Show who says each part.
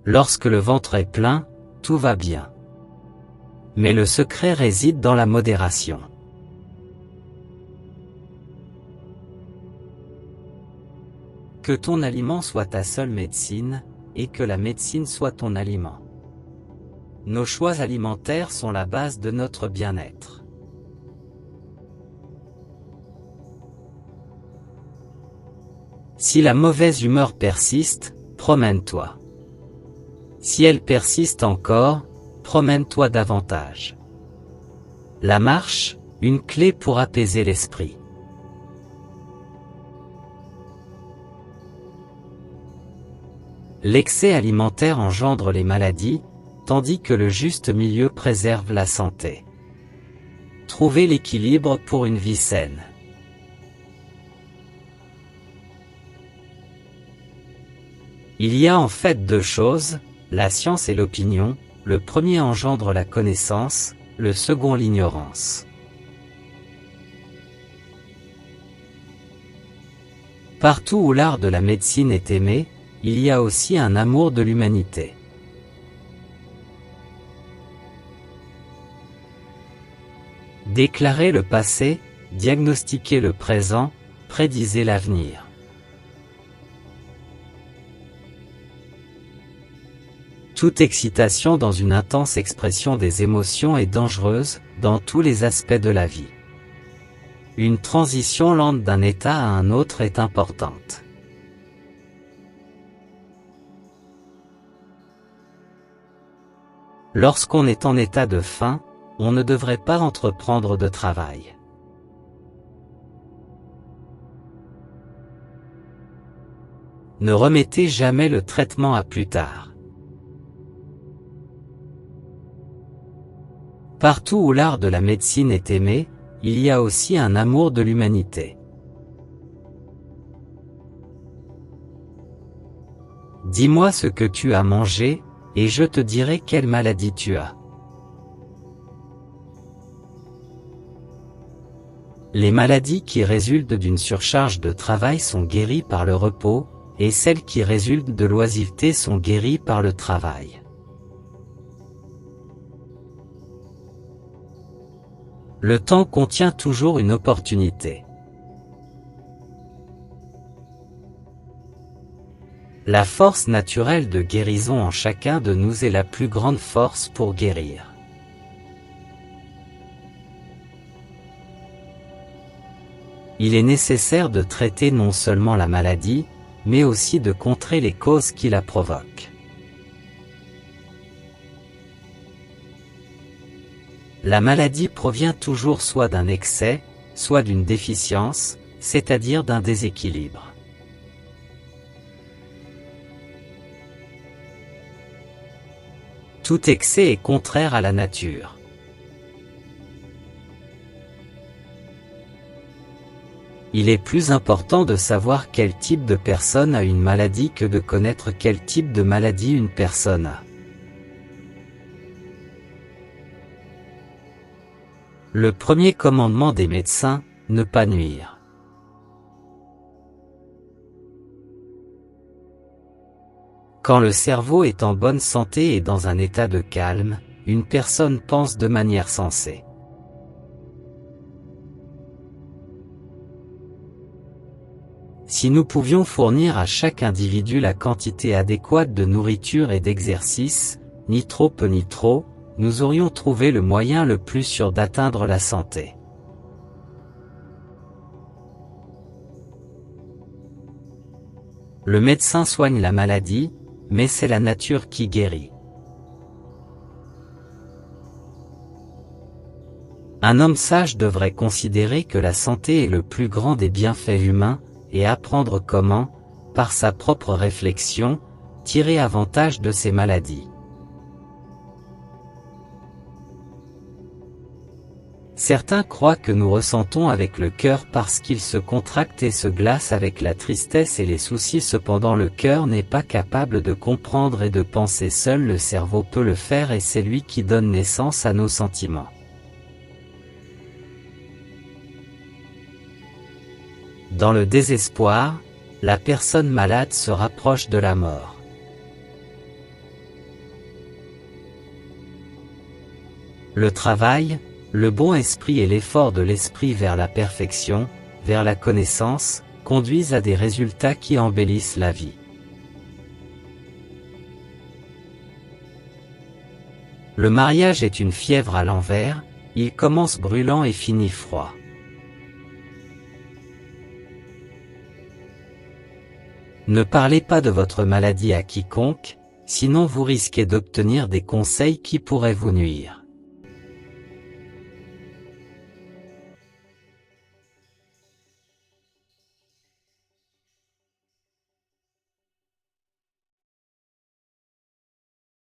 Speaker 1: Lorsque le ventre est plein, tout va bien. Mais le secret réside dans la modération. Que ton aliment soit ta seule médecine, et que la médecine soit ton aliment. Nos choix alimentaires sont la base de notre bien-être. Si la mauvaise humeur persiste, promène-toi. Si elle persiste encore, promène-toi davantage. La marche, une clé pour apaiser l'esprit. L'excès alimentaire engendre les maladies, tandis que le juste milieu préserve la santé. Trouvez l'équilibre pour une vie saine. Il y a en fait deux choses, la science et l'opinion, le premier engendre la connaissance, le second l'ignorance. Partout où l'art de la médecine est aimé, il y a aussi un amour de l'humanité. Déclarez le passé, diagnostiquez le présent, prédisez l'avenir. Toute excitation dans une intense expression des émotions est dangereuse, dans tous les aspects de la vie. Une transition lente d'un état à un autre est importante. Lorsqu'on est en état de faim, on ne devrait pas entreprendre de travail. Ne remettez jamais le traitement à plus tard. Partout où l'art de la médecine est aimé, il y a aussi un amour de l'humanité. Dis-moi ce que tu as mangé, et je te dirai quelle maladie tu as. Les maladies qui résultent d'une surcharge de travail sont guéries par le repos, et celles qui résultent de l'oisiveté sont guéries par le travail. Le temps contient toujours une opportunité. La force naturelle de guérison en chacun de nous est la plus grande force pour guérir. Il est nécessaire de traiter non seulement la maladie, mais aussi de contrer les causes qui la provoquent. La maladie provient toujours soit d'un excès, soit d'une déficience, c'est-à-dire d'un déséquilibre. Tout excès est contraire à la nature. Il est plus important de savoir quel type de personne a une maladie que de connaître quel type de maladie une personne a. Le premier commandement des médecins, ne pas nuire. Quand le cerveau est en bonne santé et dans un état de calme, une personne pense de manière sensée. Si nous pouvions fournir à chaque individu la quantité adéquate de nourriture et d'exercice, ni trop peu ni trop, nous aurions trouvé le moyen le plus sûr d'atteindre la santé. Le médecin soigne la maladie, mais c'est la nature qui guérit. Un homme sage devrait considérer que la santé est le plus grand des bienfaits humains, et apprendre comment, par sa propre réflexion, tirer avantage de ces maladies. Certains croient que nous ressentons avec le cœur parce qu'il se contracte et se glace avec la tristesse et les soucis. Cependant le cœur n'est pas capable de comprendre et de penser seul, le cerveau peut le faire et c'est lui qui donne naissance à nos sentiments. Dans le désespoir, la personne malade se rapproche de la mort. Le travail, le bon esprit et l'effort de l'esprit vers la perfection, vers la connaissance, conduisent à des résultats qui embellissent la vie. Le mariage est une fièvre à l'envers, il commence brûlant et finit froid. Ne parlez pas de votre maladie à quiconque, sinon vous risquez d'obtenir des conseils qui pourraient vous nuire.